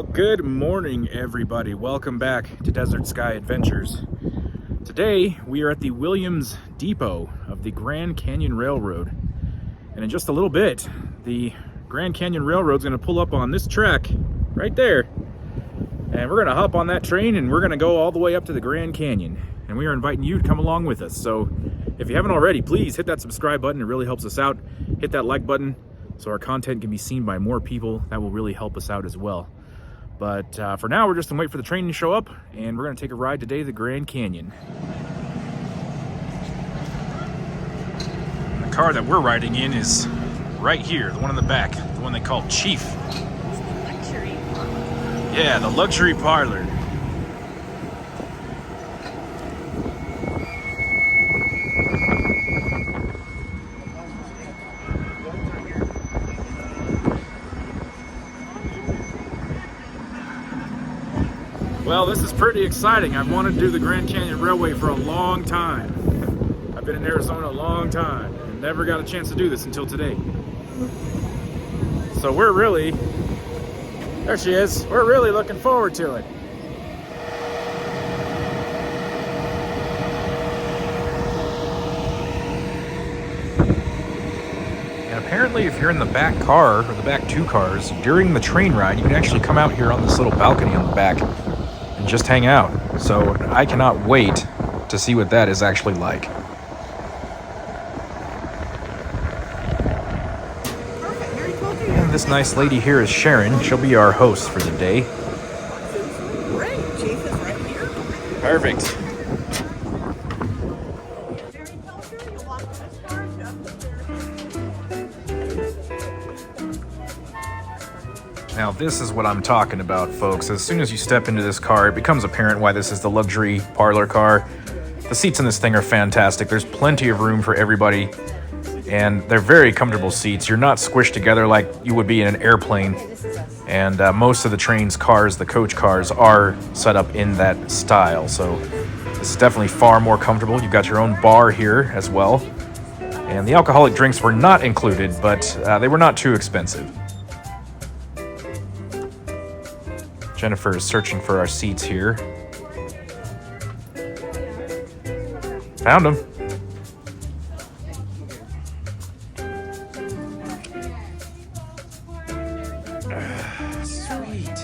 Well, good morning, everybody. Welcome back to Desert Sky Adventures. Today, we are at the Williams Depot of the Grand Canyon Railroad. And in just a little bit, the Grand Canyon Railroad is going to pull up on this track right there. And we're going to hop on that train and we're going to go all the way up to the Grand Canyon. And we are inviting you to come along with us. So if you haven't already, please hit that subscribe button. It really helps us out. Hit that like button so our content can be seen by more people. That will really help us out as well. But for now, we're just going to wait for the train to show up, and we're going to take a ride today to the Grand Canyon. And the car that we're riding in is right here, the one in the back, the one they call Chief. It's the luxury. Yeah, the luxury parlor. Well, this is pretty exciting. I've wanted to do the Grand Canyon Railway for a long time. I've been in Arizona a long time and never got a chance to do this until today. So there she is. We're really looking forward to it. And apparently if you're in the back car, or the back two cars, during the train ride, you can actually come out here on this little balcony on the back and just hang out. So I cannot wait to see what that is actually like. And this nice lady here is Sharon. She'll be our host for the day. Great. Chief is right here. Perfect. Now this is what I'm talking about, folks. As soon as you step into this car, it becomes apparent why this is the luxury parlor car. The seats in this thing are fantastic. There's plenty of room for everybody, and they're very comfortable seats. You're not squished together like you would be in an airplane. And most of the train's cars, the coach cars, are set up in that style. So this is definitely far more comfortable. You've got your own bar here as well. And the alcoholic drinks were not included, but they were not too expensive. Jennifer is searching for our seats here. Found them. Sweet.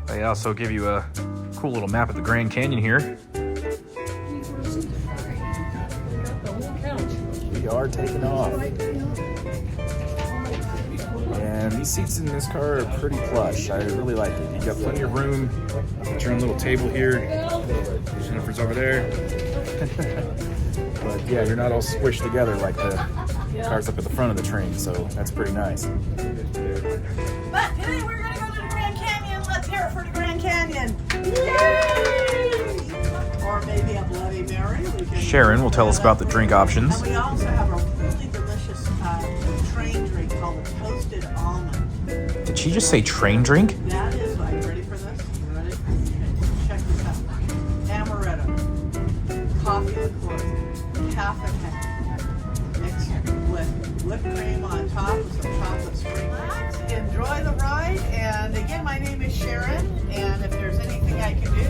They also give you a cool little map of the Grand Canyon here. We are taking off. And these seats in this car are pretty plush. I really like it. You've got plenty of room. Got your own little table here. Jennifer's over there. But yeah, you're not all squished together like the cars up at the front of the train, so that's pretty nice. But today we're going to go to the Grand Canyon. Let's hear it for the Grand Canyon. Yay! Or maybe a Bloody Mary. Sharon will tell us about the drink options. And we also have a really delicious train drink called a toasted almond. Did she just say train drink? That is, are you ready for this? You ready? Okay, check this out. Amaretto, coffee liqueur, caffeine, mixed with whipped cream on top with some chocolate sprinkles. Enjoy the ride, and again, my name is Sharon, and if there's anything I can do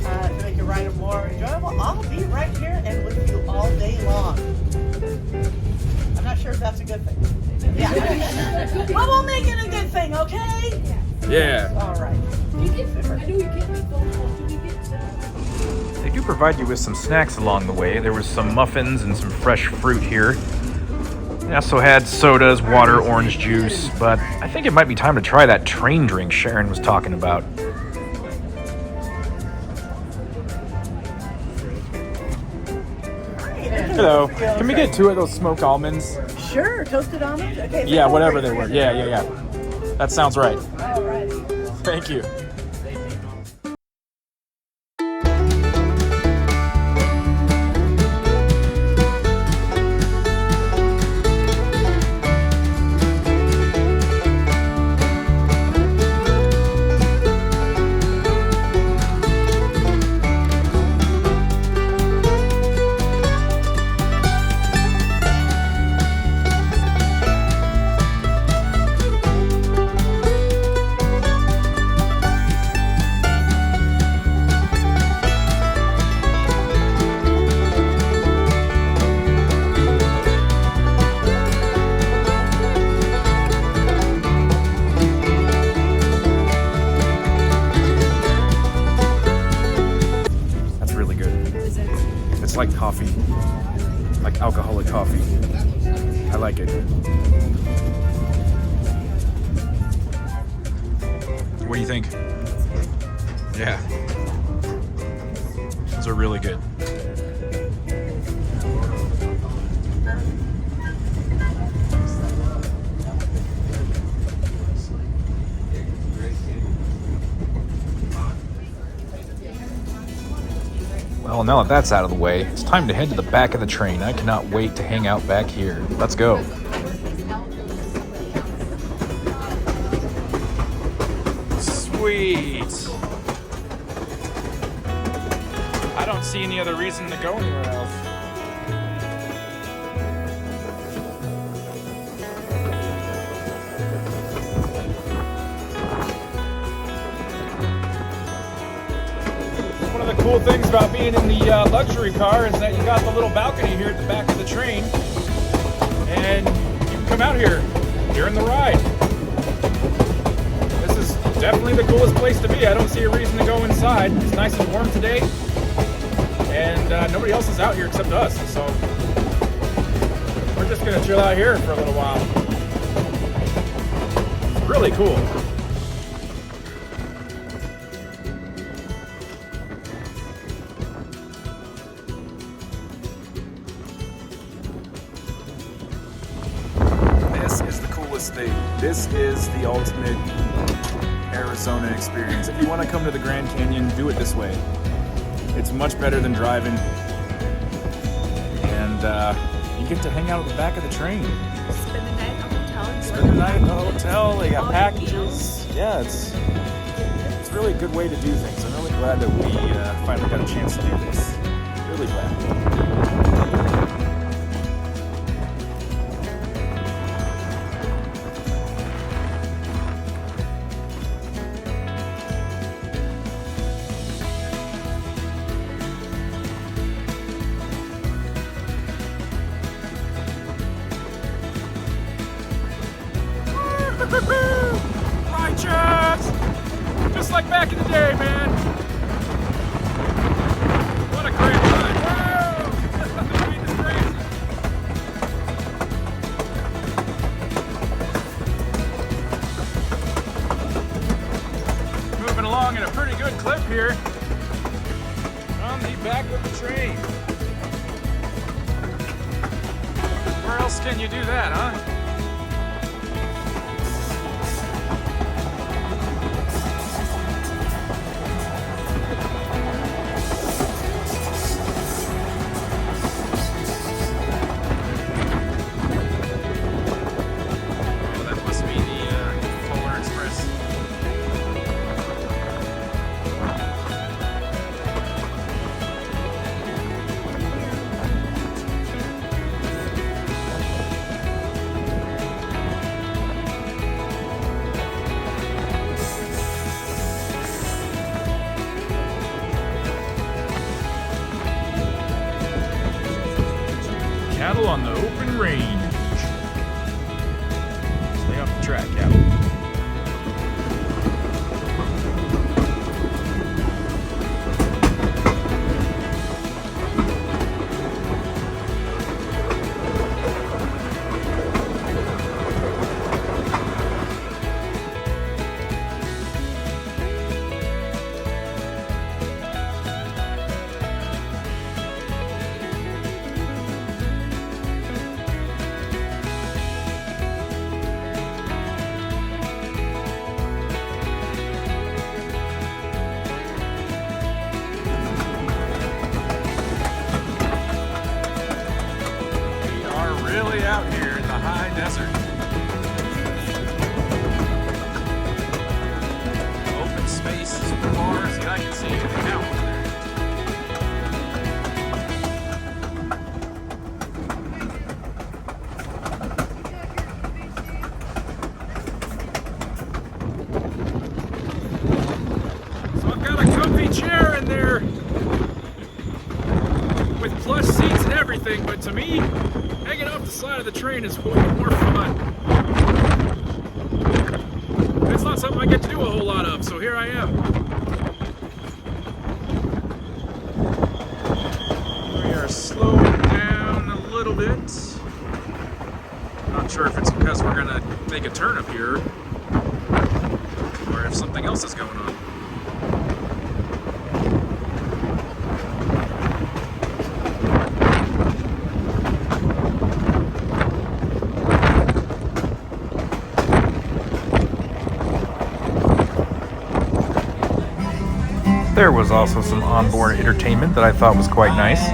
to make your ride more enjoyable, I'll be right here and with you all day long. I'm not sure if that's a good thing. Yeah. But we'll make it a good thing, okay? Yeah. All right. They do provide you with some snacks along the way. There was some muffins and some fresh fruit here. They also had sodas, water, orange juice, but I think it might be time to try that train drink Sharon was talking about. Hello. Can we get 2 of those smoked almonds? Sure, toasted almond? Okay. Yeah, whatever they were. Yeah. That sounds right. All righty. Thank you. just like coffee, like alcoholic coffee. I like it. What do you think? Yeah. Those are really good. Well, now that that's out of the way, it's time to head to the back of the train. I cannot wait to hang out back here. Let's go. Sweet. I don't see any other reason to go anywhere else. One of the cool things about being in the luxury car is that you got the little balcony here at the back of the train, and you can come out here during the ride. This is definitely the coolest place to be. I don't see a reason to go inside. It's nice and warm today, and nobody else is out here except us, so we're just gonna chill out here for a little while. It's really cool. Thing. This is the ultimate Arizona experience. If you want to come to the Grand Canyon, do it this way. It's much better than driving, and you get to hang out at the back of the train. Spend the night at the hotel. Spend the night at the hotel. They got packages. Yeah, it's really a good way to do things. I'm really glad that we finally got a chance to do this. Really glad. Righteous! Just like back in the day, man. What a great ride. Whoa! The train is crazy. Moving along at a pretty good clip here on the back of the train. Where else can you do that, huh? Cattle on the open range. Stay off the track, cattle. Out here in the high desert. Open space as far as the eye can see. Now, so I've got a comfy chair in there with plush seats and everything, but to me, hanging off the side of the train is way more fun. It's not something I get to do a whole lot of, so here I am. We are little bit. Not sure if it's because we're gonna make a turn up here or if something else is going on. There was also some onboard entertainment that I thought was quite nice.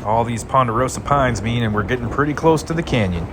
All these ponderosa pines mean, and we're getting pretty close to the canyon.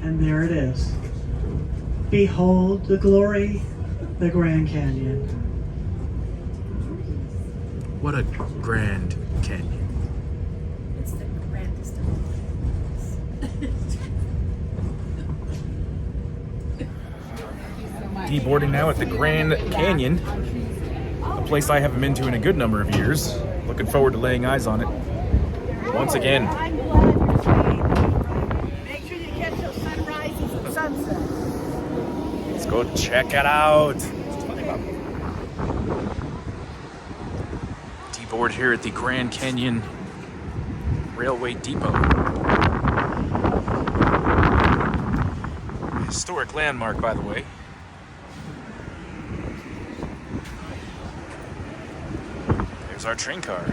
And there it is. Behold the glory, the Grand Canyon. What a grand canyon. It's the grandest of all. Deboarding now at the Grand Canyon, a place I haven't been to in a good number of years. Looking forward to laying eyes on it once again. I'm glad you're staying. Make sure you catch those sunrises and sunsets. Let's go check it out. Deboard here at the Grand Canyon Railway Depot. Historic landmark, by the way. There's our train car.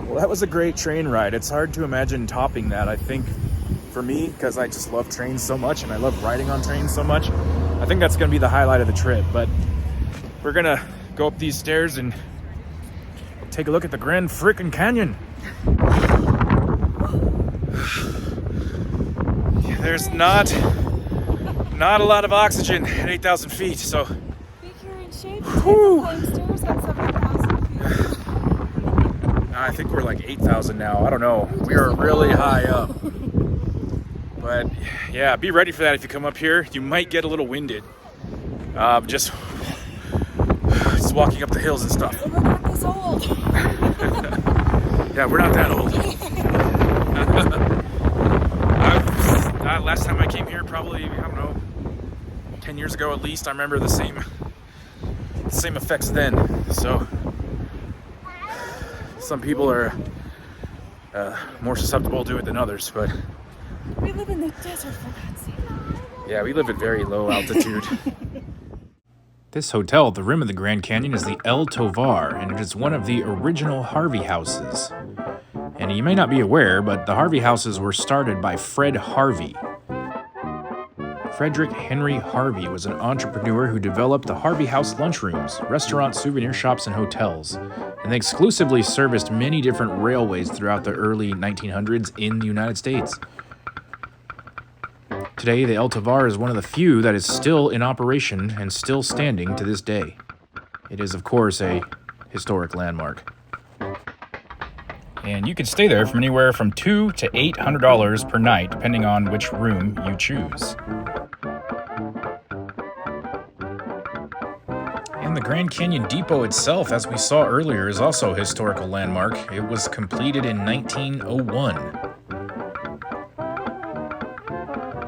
Well, that was a great train ride. It's hard to imagine topping that, I think, for me, because I just love trains so much and I love riding on trains so much. I think that's going to be the highlight of the trip, but we're going to go up these stairs and take a look at the Grand Frickin' Canyon. There's not a lot of oxygen at 8,000 feet, so. Be here in shape. Climb stairs at 7,000 feet. I think we're like 8,000 now. I don't know. We are really high up. But yeah, be ready for that if you come up here. You might get a little winded. Just walking up the hills and stuff. We're not this old. Yeah, we're not that old. Last time I came here, probably, I don't know, 10 years ago at least. I remember the same effects then. So some people are more susceptible to it than others, but We live in the desert, for God's sake. yeah, we live at very low altitude. This hotel at the rim of the Grand Canyon is the El Tovar, and it is one of the original Harvey houses. And you may not be aware, but the Harvey houses were started by Fred Harvey. Frederick Henry Harvey was an entrepreneur who developed the Harvey House lunchrooms, restaurants, souvenir shops, and hotels, and they exclusively serviced many different railways throughout the early 1900s in the United States. Today, the El Tovar is one of the few that is still in operation and still standing to this day. It is, of course, a historic landmark. And you can stay there from anywhere from $200 to $800 per night, depending on which room you choose. And the Grand Canyon Depot itself, as we saw earlier, is also a historical landmark. It was completed in 1901.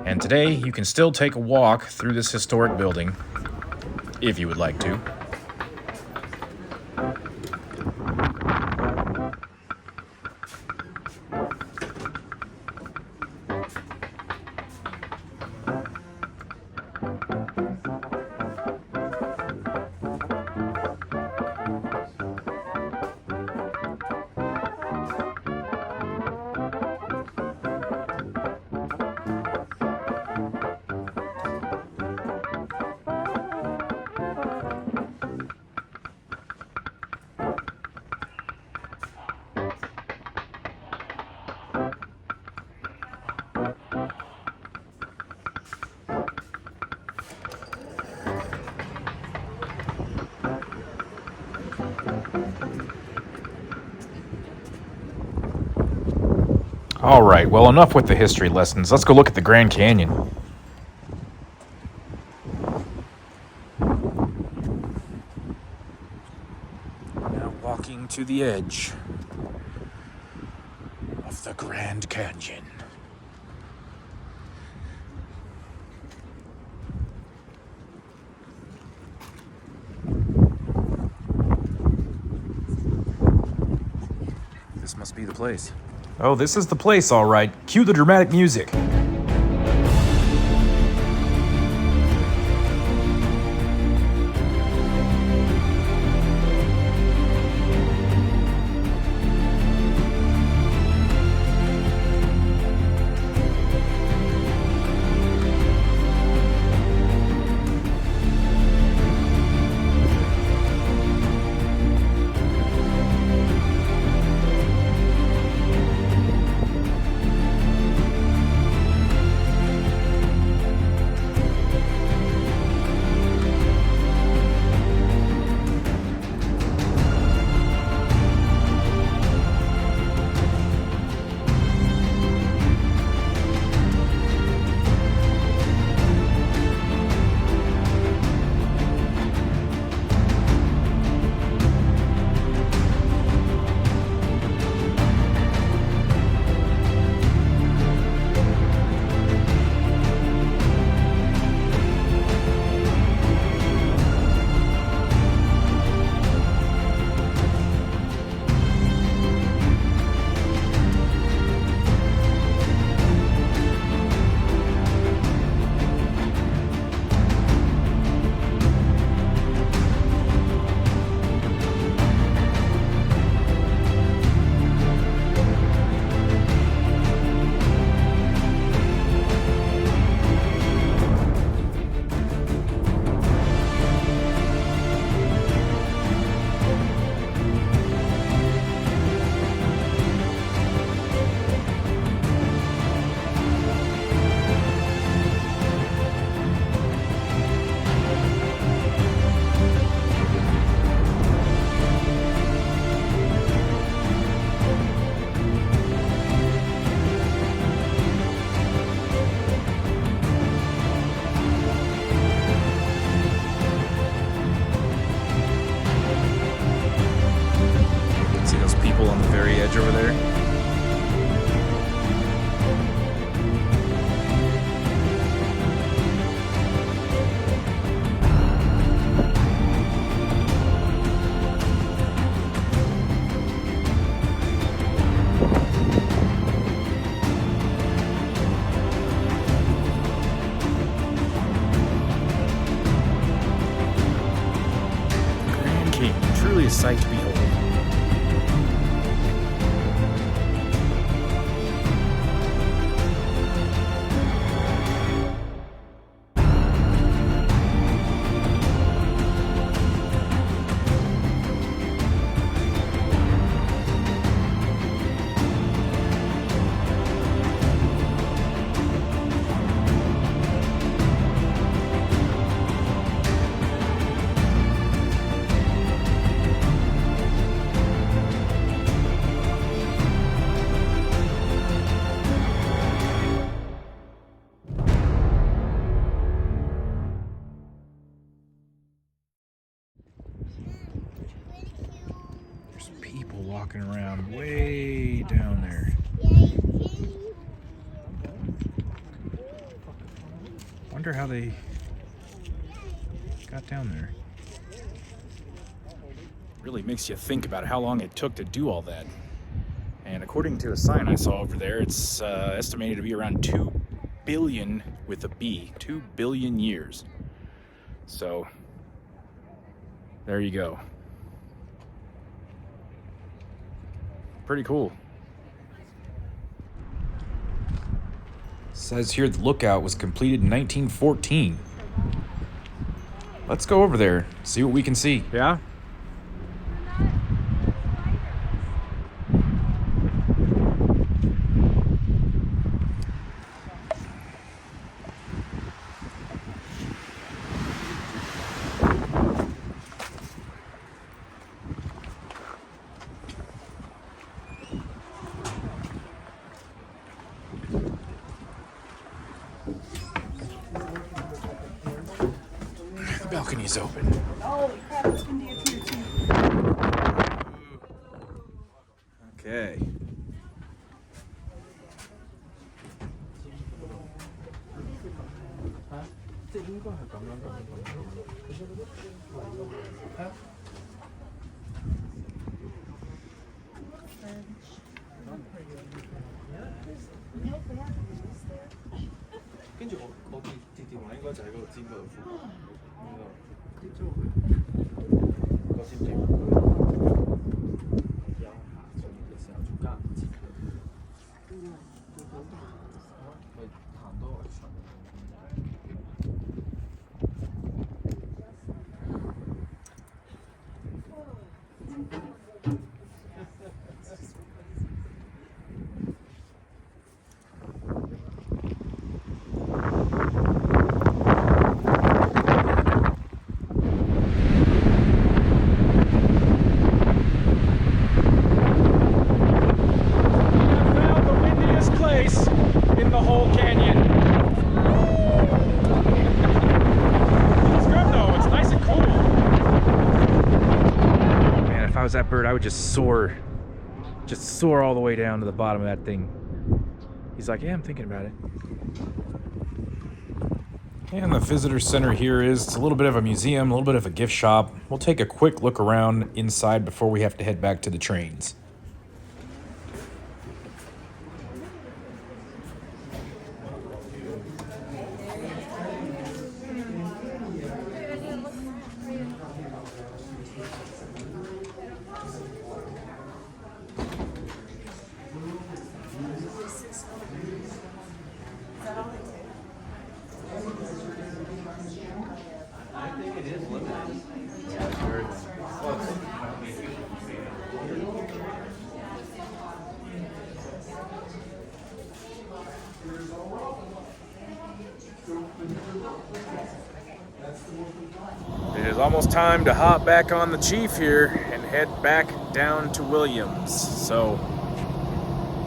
And today, you can still take a walk through this historic building, if you would like to. All right, well, enough with the history lessons. Let's go look at the Grand Canyon. Now walking to the edge of the Grand Canyon. This must be the place. Oh, this is the place, all right. Cue the dramatic music. Over there. Grand Canyon, truly a sight to behold. people walking around way down there. Wonder how they got down there. Really makes you think about how long it took to do all that. And according to a sign I saw over there, it's estimated to be around 2 billion with a B, 2 billion years. So there you go. Pretty cool. Says here the lookout was completed in 1914. Let's go over there, see what we can see. Yeah? The balcony's open. Holy crap, it's windy up here too. Okay. That bird, I would just soar all the way down to the bottom of that thing. He's like, yeah, I'm thinking about it. And the visitor center here it's a little bit of a museum, a little bit of a gift shop. We'll take a quick look around inside before we have to head back to the trains. It is almost time to hop back on the Chief here and head back down to Williams. So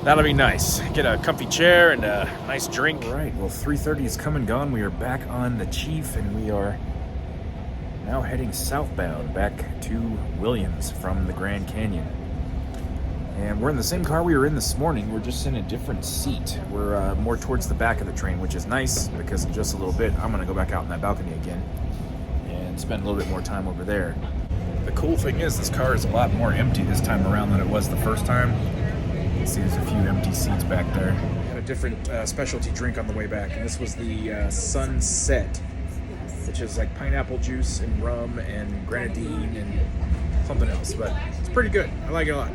that'll be nice. Get a comfy chair and a nice drink. All right, well, 3:30 is come and gone. We are back on the Chief and we are now heading southbound back to Williams from the Grand Canyon. And we're in the same car we were in this morning. We're just in a different seat. We're more towards the back of the train, which is nice because in just a little bit, I'm gonna go back out in that balcony again and spend a little bit more time over there. The cool thing is this car is a lot more empty this time around than it was the first time. You can see there's a few empty seats back there. Had a different specialty drink on the way back, and this was the Sunset, which is like pineapple juice and rum and grenadine and something else, but it's pretty good. I like it a lot.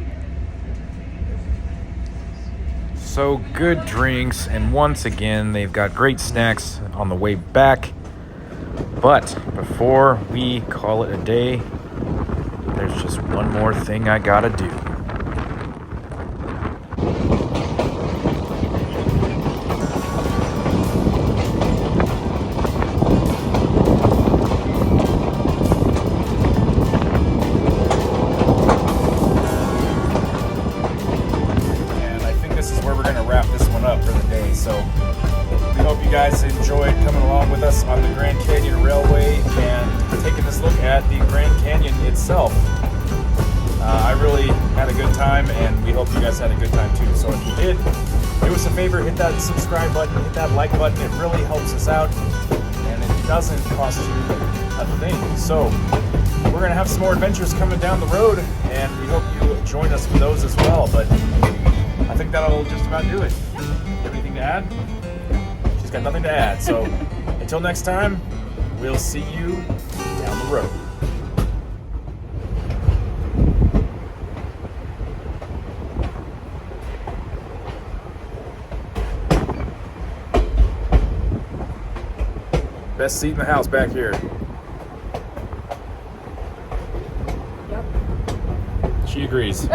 So good drinks, and once again, they've got great snacks on the way back. But before we call it a day, there's just one more thing I gotta do. Guys enjoyed coming along with us on the Grand Canyon Railway and taking this look at the Grand Canyon itself. I really had a good time, and we hope you guys had a good time too. So if you did, do us a favor, hit that subscribe button, hit that like button. It really helps us out, and it doesn't cost you a thing. So we're gonna have some more adventures coming down the road, and we hope you join us for those as well. But I think that'll just about do it. You have anything to add? She's got nothing to add. So until next time, we'll see you down the road. Best seat in the house back here. Yep. She agrees.